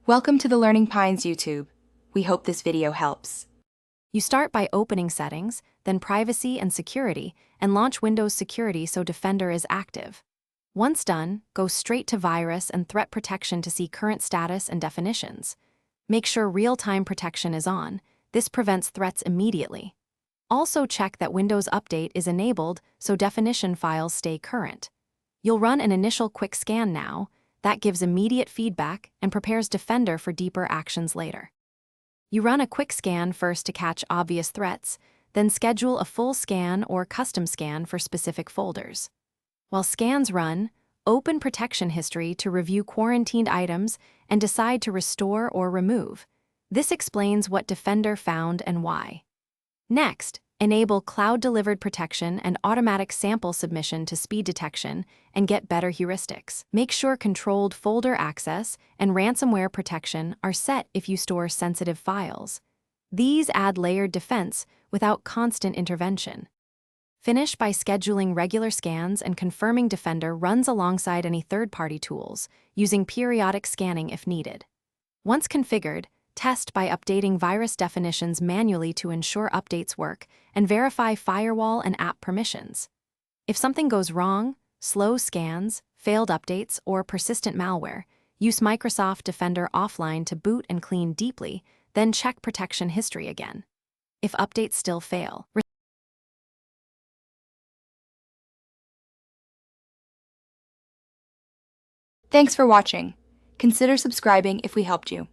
Welcome to the Learning Pines YouTube. We hope this video helps. You start by opening Settings, then Privacy and Security, and launch Windows Security so Defender is active. Once done, go straight to Virus and Threat Protection to see current status and definitions. Make sure Real-Time Protection is on. This prevents threats immediately. Also check that Windows Update is enabled so definition files stay current. You'll run an initial quick scan now. That gives immediate feedback and prepares Defender for deeper actions later. You run a quick scan first to catch obvious threats, then schedule a full scan or custom scan for specific folders. While scans run, open Protection History to review quarantined items and decide to restore or remove. This explains what Defender found and why. Next, enable cloud-delivered protection and automatic sample submission to speed detection and get better heuristics. Make sure controlled folder access and ransomware protection are set if you store sensitive files. These add layered defense without constant intervention. Finish by scheduling regular scans and confirming Defender runs alongside any third-party tools, using periodic scanning if needed. Once configured, test by updating virus definitions manually to ensure updates work, and verify firewall and app permissions. If something goes wrong, slow scans, failed updates, or persistent malware, use Microsoft Defender offline to boot and clean deeply, then check protection history again. If updates still fail, Thanks for watching. Consider subscribing if we helped you.